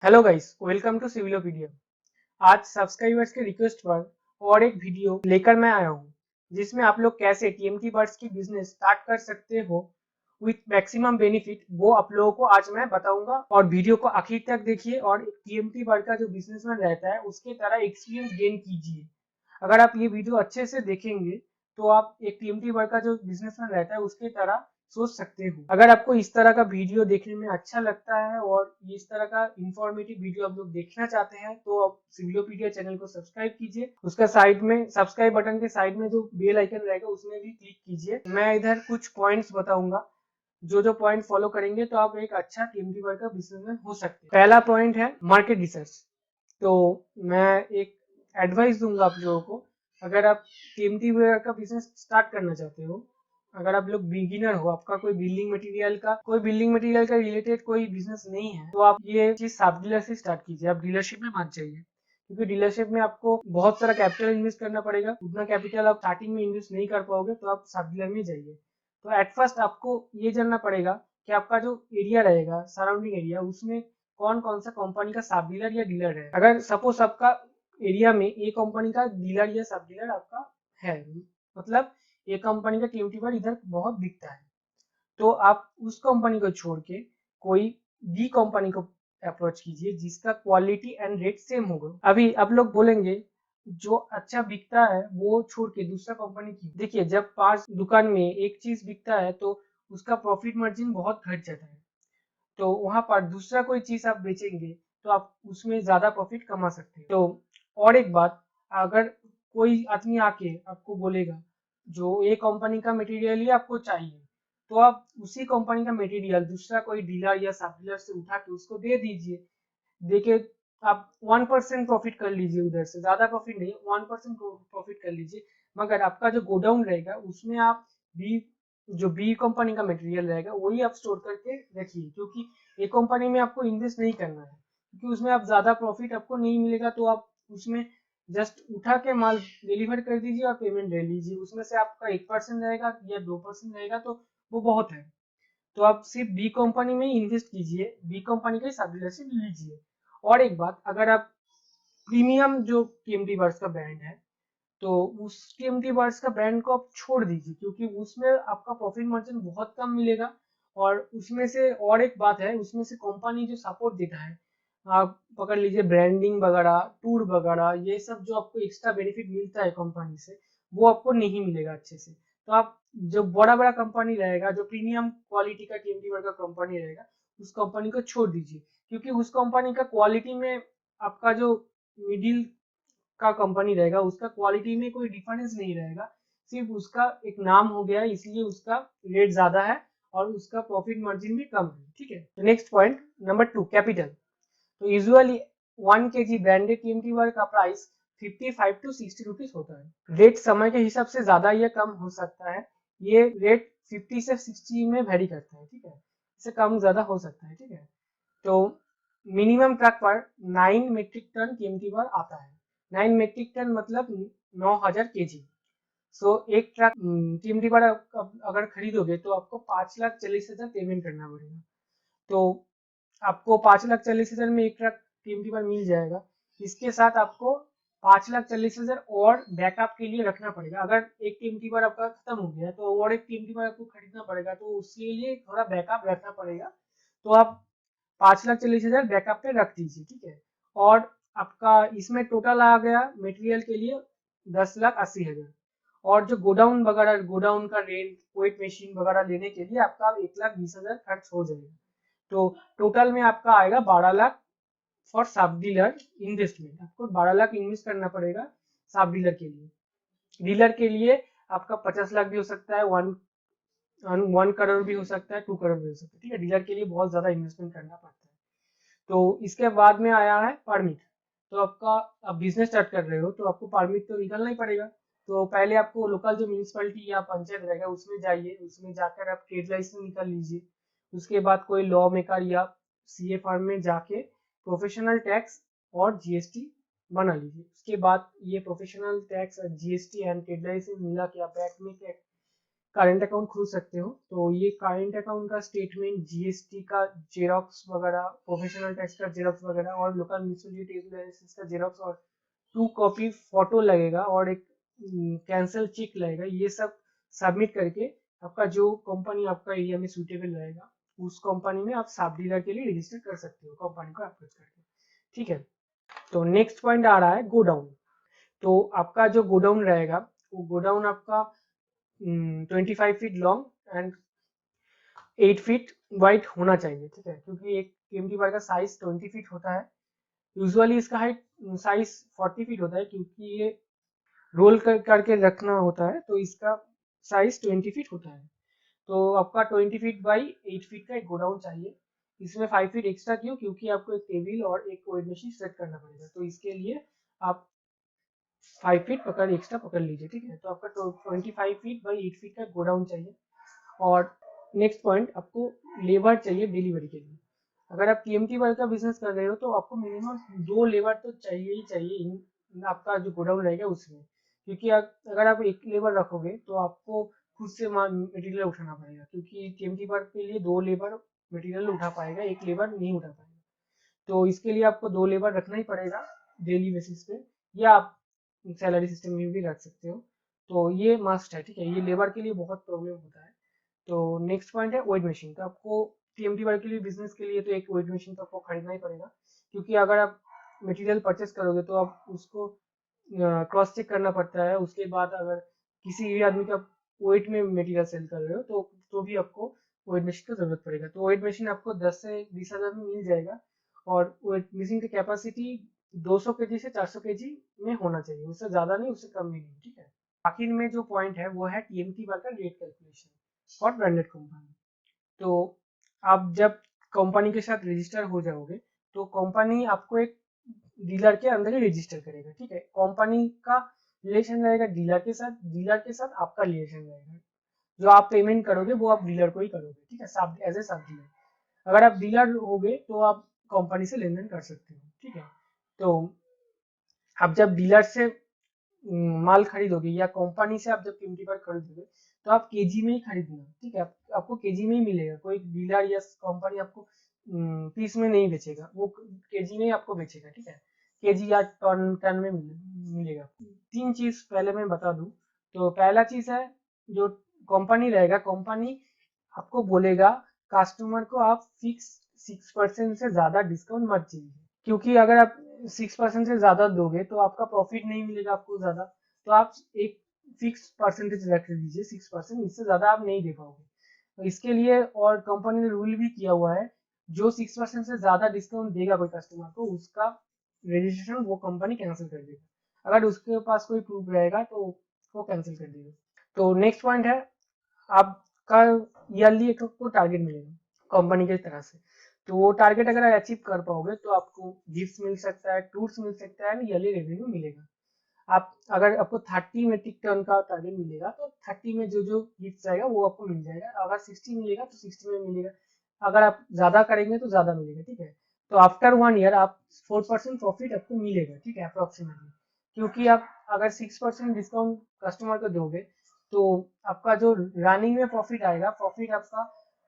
Hello guys, welcome to Civilopedia. आज subscribers के request पर और एक वीडियो लेकर मैं आया हूँ जिसमें आप लोग कैसे टीएमटी बर्ड्स की बिजनेस स्टार्ट कर सकते हो विथ मैक्सिमम बेनिफिट, वो आप लोगों को आज मैं बताऊंगा। और वीडियो को आखिर तक देखिए और एक टीएमटी बर्ड का जो बिजनेसमैन रहता है उसके तरह एक्सपीरियंस गेन कीजिए। अगर आप ये वीडियो अच्छे से देखेंगे तो आप एक टीएमटी वर्क का जो बिजनेसमैन रहता है उसकी तरह सोच सकते हो। अगर आपको इस तरह का वीडियो देखने में अच्छा लगता है और इस तरह का इंफॉर्मेटिव वीडियो आप लोग देखना चाहते हैं तो आप सिविलोपीडिया चैनल को सब्सक्राइब कीजिए। उसका साइड में सब्सक्राइब बटन के साइड में जो बेल आइकन रहेगा उसमें भी क्लिक कीजिए। मैं इधर कुछ पॉइंट्स बताऊंगा, जो पॉइंट फॉलो करेंगे तो आप एक अच्छा टीएमटी वर्क का बिजनेसमैन हो सकते हैं। पहला पॉइंट है मार्केट रिसर्च। तो मैं एक एडवाइस दूंगा आप लोगों को। अगर आप कीमती वेयर का बिजनेस स्टार्ट करना चाहते हो, अगर आप लोग बिगिनर हो, आपका कोई बिल्डिंग मटेरियल का रिलेटेड कोई बिजनेस नहीं है, तो आप ये चीज सब डीलर से स्टार्ट कीजिए। आप डीलरशिप में मत जाइए, क्योंकि डीलरशिप में आपको बहुत सारा कैपिटल इन्वेस्ट करना पड़ेगा। उतना कैपिटल आप स्टार्टिंग में इन्वेस्ट नहीं कर पाओगे, तो आप सब डीलर में जाइए। तो एट फर्स्ट आपको ये जानना पड़ेगा कि आपका जो एरिया रहेगा, सराउंडिंग एरिया, उसमें कौन कौन सा कंपनी का सब डीलर या डीलर है। अगर सपोज आपका एरिया में एक कंपनी का डीलर या सब डीलर आपका है, मतलब एक कंपनी का टीएमटी पर इधर बहुत बिकता है, तो आप उस कंपनी को छोड़ के कोई बी कंपनी को अप्रोच कीजिए जिसका क्वालिटी एंड रेट सेम होगा। अभी आप लोग बोलेंगे जो अच्छा बिकता है वो छोड़ के दूसरा कंपनी की। देखिए, जब 5 दुकान में एक चीज बिकता है तो उसका प्रॉफिट मार्जिन बहुत घट जाता है, तो वहां पर दूसरा कोई चीज आप बेचेंगे तो आप उसमें ज्यादा प्रॉफिट कमा सकते हैं। तो और एक बात, अगर कोई आदमी आके आपको बोलेगा जो एक कंपनी का मटेरियल ही आपको चाहिए, तो आप उसी कंपनी का मटेरियल दूसरा कोई डीलर या सब डीलर से उठा के उसको दे दीजिए। देके आप 1% प्रॉफिट कर लीजिए, उधर से ज्यादा प्रॉफिट नहीं, 1% प्रॉफिट कर लीजिए। मगर आपका जो गोडाउन रहेगा उसमें आप बी जो बी कंपनी का मटेरियल रहेगा वही आप स्टोर करके रखिए, क्योंकि ए कंपनी में आपको इन्वेस्ट नहीं करना है, क्योंकि उसमें आप ज्यादा प्रॉफिट आपको नहीं मिलेगा। तो आप उसमें जस्ट उठा के माल डिलीवर कर दीजिए और पेमेंट ले लीजिए। उसमें से आपका 1% रहेगा या 2% रहेगा, तो वो बहुत है। तो आप सिर्फ बी कंपनी में ही इन्वेस्ट कीजिए, बी कंपनी का ही सब डीलरशिप लीजिए। और एक बात, अगर आप प्रीमियम जो टीएमटी बर्ड्स का ब्रांड है, तो उस टीएमटी बर्ड्स का ब्रांड को आप छोड़ दीजिए, क्योंकि उसमें आपका प्रॉफिट मार्जिन बहुत कम मिलेगा। और उसमें से और एक बात है, उसमें से कंपनी जो सपोर्ट देता है, आप पकड़ लीजिए ब्रांडिंग वगैरह, टूर वगैरह, ये सब जो आपको एक्स्ट्रा बेनिफिट मिलता है कंपनी से, वो आपको नहीं मिलेगा अच्छे से। तो आप जो बड़ा बड़ा कंपनी रहेगा, जो प्रीमियम क्वालिटी का टीएमटी बर्ड का कंपनी रहेगा, उस कंपनी को छोड़ दीजिए, क्योंकि उस कंपनी का क्वालिटी में आपका जो मिडिल का कंपनी रहेगा उसका क्वालिटी में कोई डिफरेंस नहीं रहेगा। सिर्फ उसका एक नाम हो गया इसलिए उसका रेट ज्यादा है और उसका प्रॉफिट मार्जिन भी कम है। ठीक है, नेक्स्ट पॉइंट नंबर 2, कैपिटल। तो usually 1 kg branded TMT work का प्राइस 55 to 60 रुपीज होता है। रेट समय के हिसाब से ज्यादा या कम हो सकता है। ये रेट 50 से 60 में वेरी करता है। ठीक है, इससे कम ज्यादा हो सकता है। ठीक है, तो मिनिमम ट्रक पर 9 मीट्रिक टन कीमती पर आता है। 9 मीट्रिक टन मतलब 9,000 kg। सो एक ट्रक कीमती पर अगर खरीदोगे तो आपको 5,40,000 पेमेंट करना पड़ेगा। तो आपको 5,40,000 में एक ट्रक कीमती पर मिल जाएगा। इसके साथ आपको 5,40,000 और बैकअप के लिए रखना पड़ेगा। अगर एक कीमती पर आपका खत्म हो गया तो और एक कीमती पर आपको खरीदना पड़ेगा, तो उसके लिए थोड़ा बैकअप रखना पड़ेगा। तो आप 5,40,000 बैकअप पे रख दीजिए। ठीक है, और आपका इसमें टोटल आ गया मटेरियल के लिए 10,80,000। और जो गोडाउन का रेंट, वेट मशीन वगैरह लेने के लिए आपका 1,20,000 खर्च हो जाएगा। तो टोटल में आपका आएगा 12 लाख फॉर सब डीलर इन्वेस्टमेंट। आपको 12 लाख इन्वेस्ट करना पड़ेगा सब डीलर के लिए। डीलर के लिए आपका 50 लाख भी हो सकता है, 1 करोड़ भी हो सकता है, 2 करोड़ भी हो सकता है। ठीक है, डीलर के लिए बहुत ज्यादा इन्वेस्टमेंट करना पड़ता है। तो इसके बाद में आया है परमिट। तो आपका आप बिजनेस स्टार्ट कर रहे हो तो आपको परमिट तो निकालना ही पड़ेगा। तो पहले आपको लोकल जो म्यूनिसिपैलिटी या पंचायत रहेगा उसमें जाइए, उसमें जाकर आप ट्रेड लाइसेंस निकाल लीजिए। उसके बाद कोई लॉ मेकर या सीए फर्म में जाके प्रोफेशनल टैक्स और जीएसटी बना लीजिए। उसके बाद ये प्रोफेशनल टैक्स और जीएसटी एंड ट्रेड लाइसेंस मिला के आप बैंक में करंट अकाउंट खोल सकते हो। तो ये करंट अकाउंट का स्टेटमेंट, जीएसटी का जेरॉक्स वगैरह, प्रोफेशनल टैक्स का जेरॉक्स वगैरह और लोकल म्यूनिसिपैलिटी का जेरॉक्स और 2 कॉपी फोटो लगेगा और एक कैंसल चेक लगेगा। ये सब सबमिट करके आपका जो कंपनी आपका एरिया में सूटेबल रहेगा उस कंपनी में आप सब डीलर के लिए रजिस्टर कर सकते हो कंपनी को अप्रोच करके। ठीक है, तो नेक्स्ट पॉइंट आ रहा है गोडाउन। तो आपका जो गोडाउन रहेगा वो गोडाउन आपका 25 feet long and 8 feet wide होना चाहिए। ठीक है, क्योंकि एक टीएमटी बार का साइज 20 फीट होता है। यूजुअली इसका हाइट साइज 40 फीट होता है, क्योंकि ये रोल करके रखना होता है तो इसका साइज 20 फीट होता है। तो आपका 20 फीट बाई 8 फीट का एक गोडाउन चाहिए। इसमें 5 फीट एक्स्ट्रा क्यों? क्योंकि आपको एक टेबल और एक वेट मशीन सेट करना पड़ेगा, तो इसके लिए आप 5 फीट पकड़ एक्स्ट्रा पकड़ लीजिए। ठीक है, तो आपका 25 फीट बाई 8 फीट का गोडाउन चाहिए। और नेक्स्ट पॉइंट, आपको लेबर चाहिए डिलीवरी के लिए। अगर आप टीएमटी वर्क का बिजनेस कर रहे हो तो आपको मिनिमम 2 लेबर तो चाहिए ही चाहिए आपका जो गोडाउन रहेगा उसमें, क्योंकि अगर आप एक लेबर रखोगे तो आपको खुद से मटेरियल उठाना पड़ेगा, क्योंकि टीएमटी वर्क के लिए 2 लेबर मटेरियल उठा पाएगा, एक लेबर नहीं उठा पाएगा। तो इसके लिए आपको 2 लेबर रखना ही पड़ेगा डेली बेसिस पे, या आप सैलरी सिस्टम में भी रख सकते हो। तो ये मस्ट है। ठीक है, ये लेबर के लिए बहुत प्रॉब्लम होता है। तो नेक्स्ट पॉइंट है वेट मशीन। तो आपको टीएमटी वर्क के लिए, बिजनेस के लिए तो एक वेट मशीन तो आपको खरीदना ही पड़ेगा, क्योंकि अगर आप मटेरियल परचेस करोगे तो आप उसको क्रॉस चेक करना पड़ता है। उसके बाद अगर किसी भी आदमी का वेट में मटेरियल सेल कर रहे हो तो भी आपको वेट मशीन की जरूरत पड़ेगा। तो वेट मशीन आपको 10 से 20 हज़ार में मिल जाएगा, और वेट मशीन की कैपेसिटी 200 केजी से 400 केजी में होना चाहिए, उससे ज़्यादा नहीं, उससे कम भी नहीं। ठीक है, आखिर में जो पॉइंट है वो है टीएमटी वर्क का rate calculation for branded company. तो आप जब कंपनी के साथ रजिस्टर हो जाओगे तो कंपनी आपको एक डीलर के अंदर ही रजिस्टर करेगा। ठीक है, कंपनी का रिलेशन रहेगा डीलर के साथ आपका रिलेशन रहेगा। जो आप पेमेंट करोगे वो आप डीलर को ही करोगे। ठीक है, सब एज ए सब डीलर। अगर आप डीलर होगे तो आप कंपनी से लेन देन कर सकते हो। ठीक है, तो आप जब डीलर से माल खरीदोगे या कंपनी से आप जब टीएमटी पर खरीदोगे तो आप केजी में ही खरीदना। ठीक है, आपको केजी में ही मिलेगा, कोई डीलर या कंपनी आपको पीस में नहीं बेचेगा, वो केजी में ही आपको बेचेगा। ठीक है, केजी या टन टन में मिलेगा। 3 चीज पहले मैं बता दूं। तो पहला चीज है, जो कंपनी रहेगा, कंपनी आपको बोलेगा कस्टमर को आप फिक्स 6% से ज्यादा डिस्काउंट मत दीजिए, क्योंकि अगर आप 6% से ज्यादा दोगे तो आपका प्रॉफिट नहीं मिलेगा आपको ज्यादा। तो आप एक फिक्स परसेंटेज रख लीजिए 6%, इससे ज्यादा आप नहीं दे पाओगे। तो इसके लिए और कंपनी ने रूल भी किया हुआ है, जो 6% से ज्यादा डिस्काउंट देगा कोई कस्टमर को, उसका रजिस्ट्रेशन वो कंपनी कैंसिल कर देगा। अगर उसके पास कोई प्रूफ रहेगा तो वो कैंसिल कर देगा। तो नेक्स्ट पॉइंट है, आपका ईयरली एक आपको टारगेट मिलेगा कंपनी की तरफ से। तो वो टारगेट अगर आप अचीव कर पाओगे तो आपको गिफ्ट मिल सकता है, टूर्स मिल सकता है, ईयरली रेवेन्यू मिलेगा। आप अगर आपको 30 मेट्रिक टन का टारगेट मिलेगा तो 30 में जो जो गिफ्ट आएगा वो आपको मिल जाएगा। अगर 60 मिलेगा तो 60 में मिलेगा। अगर आप ज्यादा करेंगे तो ज्यादा मिलेगा। ठीक है, तो आफ्टर 1 ईयर आप 4% प्रॉफिट आपको मिलेगा। ठीक है, अप्रोक्सीमेटली, क्योंकि आप अगर 6% डिस्काउंट कस्टमर को दोगे तो आपका जो रनिंग में प्रॉफिट आएगा, प्रॉफिट आपका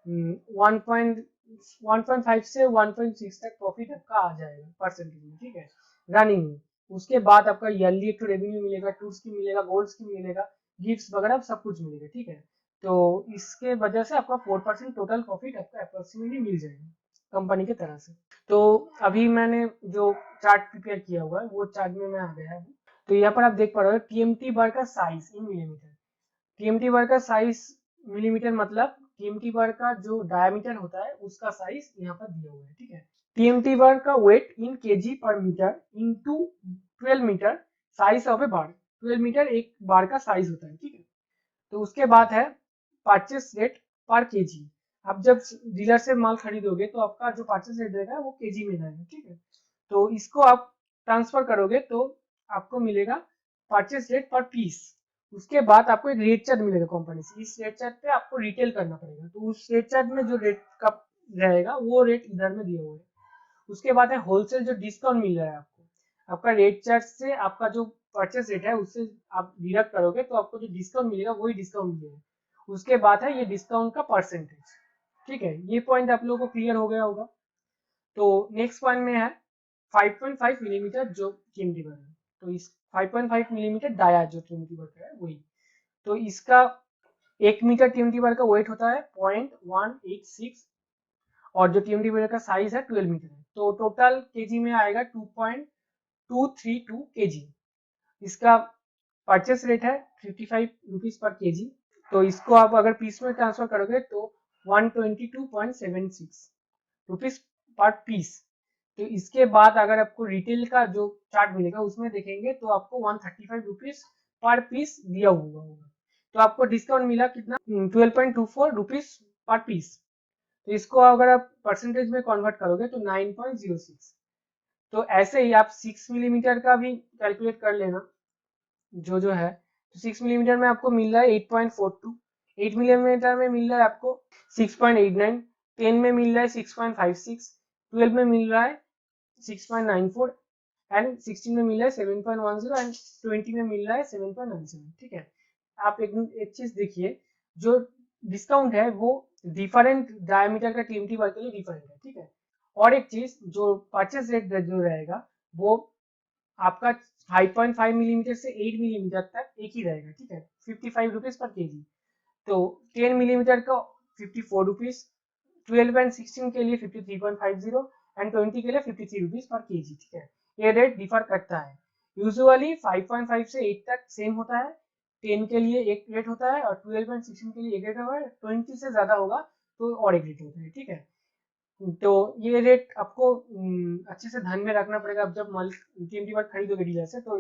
1.5 से 1.6 तक प्रॉफिट आपका आ जाएगा परसेंटेज में। ठीक है, रनिंग में। उसके बाद आपका ईयरली एक रेवेन्यू मिलेगा, टूर्स की मिलेगा, गोल्ड्स की मिलेगा, गिफ्ट्स वगैरह सब कुछ मिलेगा। ठीक है, तो इसके वजह से आपका 4% टोटल प्रॉफिट आपका अप्रोक्सीमेटली मिल जाएगा कंपनी की तरह से। तो अभी मैंने जो चार्ट प्रिपेयर किया हुआ है वो चार्ट में मैं आ गया है। तो यहाँ पर आप देख पा रहे हो टीएमटी बार का size in millimetre. TMT bar का साइज मिलीमीटर मतलब टीएमटी बार का जो डायमीटर होता है उसका साइज यहाँ पर दिया हुआ है। ठीक है, टीएमटी बार का weight in kg per metre into 12 metre size of a bar. 12 metre एक बार का साइज होता है। ठीक है, तो उसके बाद है परचेस रेट पर केजी। आप जब डीलर से माल खरीदोगे तो आपका जो परचेस रेट रहेगा वो केजी में रहेगा। ठीक है, तो इसको आप ट्रांसफर करोगे तो आपको मिलेगा परचेस रेट पर पीस। उसके बाद आपको एक रेट चार्ट मिलेगा कंपनी से। इस रेट चार्ट पे आपको रिटेल करना पड़ेगा, तो उस रेट चार्ट में जो रेट का रहेगा वो रेट इधर में दिया हुआ है। उसके बाद है होलसेल, जो डिस्काउंट मिल रहा है आपको। आपका रेट चार्ट से आपका जो परचेस रेट है उससे आप डिडक्ट करोगे तो आपको जो डिस्काउंट मिलेगा वही डिस्काउंट मिलेगा। उसके बाद है ये डिस्काउंट का परसेंटेज। ठीक है, ये पॉइंट आप लोगों को क्लियर हो गया होगा। तो नेक्स्ट पॉइंट में है 5.5 मिलीमीटर जो टीएमटी बर है। तो इस 5.5 मिलीमीटर डाया जो टीएमटी बर का है वही। तो इसका 1 मीटर टीएमटी बर का वेट होता है 0.186 और जो टीएमटी बर का साइज है 12 मीटर है। तो टोटल केजी में आएगा 2.232 केजी। इसका परचेस रेट है 55 रुपीज पर केजी। तो इसको आप अगर पीस में ट्रांसफर करोगे तो 122.76 रुपीज पर पीस। तो इसके बाद अगर आपको रिटेल का जो चार्ट मिलेगा उसमें देखेंगे तो आपको 135 रुपीज पर पीस दिया हुआ होगा। तो आपको डिस्काउंट मिला कितना 12.24 रुपीज पर पीस। तो इसको अगर आप परसेंटेज में कन्वर्ट करोगे तो 9.06। तो ऐसे ही आप 6 मिलीमीटर का भी कैलकुलेट कर लेना जो है। तो 6 मिलीमीटर में आपको मिल रहा है 8.42, 8 मिलीमीटर में मिल रहा है आपको 6.89, 10 में मिल रहा है 6.56, 12 में मिल रहा है 6.94 एंड 16 में मिल रहा है 7.10 एंड 20 में मिल रहा है 7.97। ठीक है, आप एक चीज देखिए, जो डिस्काउंट है वो डिफरेंट डायमीटर का टीएमटी बार के लिए डिफरेंट है। ठीक है, और एक चीज जो परचेस रेट जो रहेगा वो आपका 5.5 मिलीमीटर से 8 मिलीमीटर तक एक ही रहेगा। ठीक है, 55 रुपीज पर केजी। तो 10 मिलीमीटर का 54 रुपीज, 12 एंड 16 के लिए 53.50 एंड 20 के लिए 53 रुपीज पर केजी। ठीक है, ये रेट डिफर करता है। यूजुअली 5.5 से 8 तक सेम होता है, 10 के लिए एक रेट होता है और 12 एंड 16 के लिए एक रेट होगा, 20 से ज्यादा होगा तो और एक रेट होता है। ठीक है, तो ये रेट आपको अच्छे से ध्यान में रखना पड़ेगा। आप जब टीएमटी बार खरीदोगे डीलर से तो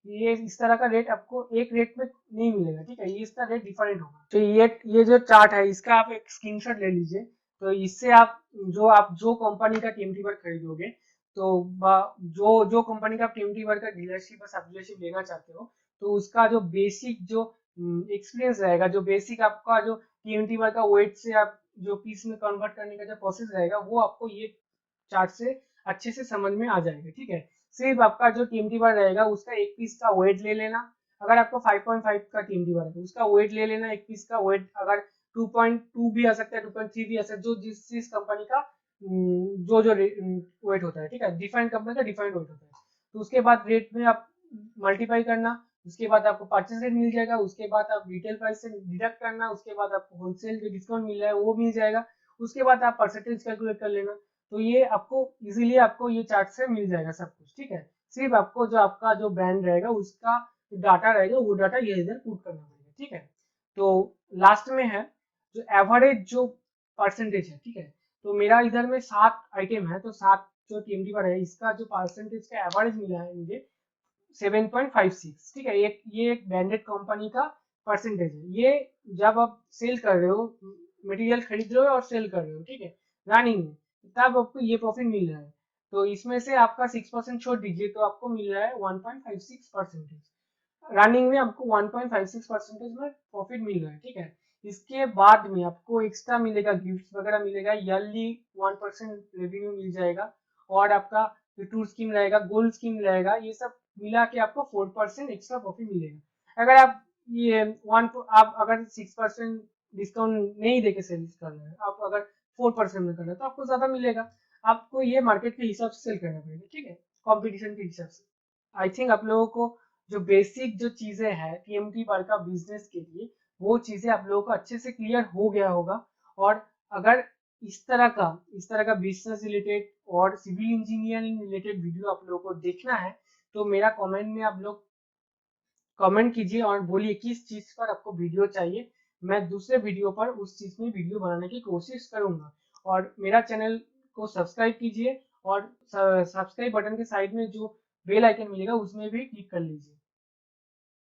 ये इस तरह का रेट आपको एक रेट में नहीं मिलेगा। ठीक है, ये इसका रेट डिफरेंट होगा। तो ये जो चार्ट है इसका आप एक स्क्रीनशॉट ले लीजिए। तो इससे आप जो कंपनी का टीएमटी बार खरीदोगे तो जो कंपनी का आप टीएमटी बार का डीलरशिप और सब डीलरशिप लेना चाहते हो तो उसका जो बेसिक जो एक्सपीरियंस रहेगा, जो बेसिक आपका जो टीएमटी बार का वेट से आप जो पीस में कन्वर्ट करने का जो प्रोसेस रहेगा वो आपको ये चार्ट से अच्छे से समझ में आ जाएगा। ठीक है, सिर्फ आपका जो टीएमटी बार रहेगा उसका एक पीस का वेट ले लेना। अगर आपको 5.5 का टीएमटी बार है उसका वेट ले लेना, एक पीस का वेट अगर 2.2 भी आ सकता है, 2.3 भी आ सकता है, जो जिस कंपनी का जो वेट होता है। ठीक है, डिफाइंड कंपनी का डिफाइंड वेट होता है। तो उसके बाद रेट में आप मल्टीप्लाई करना, उसके बाद आपको परचेस रेट मिल जाएगा, उसके बाद आप रिटेल प्राइस से डिडक्ट करना, उसके बाद आपको होलसेल जो डिस्काउंट मिल रहा है वो मिल जाएगा, उसके बाद आप परसेंटेज कैलकुलेट कर लेना। तो ये आपको इजीली आपको ये चार्ट से मिल जाएगा सब कुछ। ठीक है, सिर्फ आपको जो आपका जो ब्रांड रहेगा उसका डाटा रहेगा वो डाटा ये इधर पुट करना पड़ेगा। ठीक है, तो लास्ट में है जो एवरेज जो परसेंटेज है। ठीक है, तो मेरा इधर में 7 आइटम है, तो 7 जो टीएमटी पर है इसका जो परसेंटेज का एवरेज मिला है मुझे 7.56। ठीक है, ये एक ब्रांडेड कंपनी का परसेंटेज है। ये जब आप सेल कर रहे हो, मटेरियल खरीद रहे हो और सेल कर रहे हो, ठीक है, रनिंग में, तब आपको ये प्रॉफिट मिल रहा है। तो इसमें से आपका 6% छोड़ दीजिए तो आपको मिल रहा है 1.56 परसेंटेज। रनिंग में आपको 1.56 परसेंटेज में प्रॉफिट मिल रहा है। ठीक है, इसके बाद में आपको एक्स्ट्रा मिलेगा, गिफ्ट वगैरह मिलेगा, ईयरली 1% रेवेन्यू मिल जाएगा और आपका टूर स्कीम रहेगा, गोल्ड स्कीम रहेगा, ये सब मिला के आपको 4% एक्स्ट्रा प्रॉफिट मिलेगा। अगर आप ये आप अगर 6% डिस्काउंट नहीं देके सेल कर रहे हैं, आप अगर 4% में कर रहे हैं तो आपको ज्यादा मिलेगा। आपको ये मार्केट के हिसाब से सेल करना पड़ेगा। ठीक है, कॉम्पिटिशन के हिसाब से। आई थिंक आप लोगों को जो बेसिक जो चीजें हैं टीएमटी बार का बिजनेस के लिए वो चीजें आप लोगों को अच्छे से क्लियर हो गया होगा। और अगर इस तरह का बिजनेस रिलेटेड और सिविल इंजीनियरिंग रिलेटेड वीडियो आप लोगों को देखना है तो मेरा कमेंट में आप लोग कमेंट कीजिए और बोलिए किस चीज पर आपको वीडियो चाहिए। मैं दूसरे वीडियो पर उस चीज में वीडियो बनाने की कोशिश करूंगा। और मेरा चैनल को सब्सक्राइब कीजिए और सब्सक्राइब बटन के साइड में जो बेल आइकन मिलेगा उसमें भी क्लिक कर लीजिए।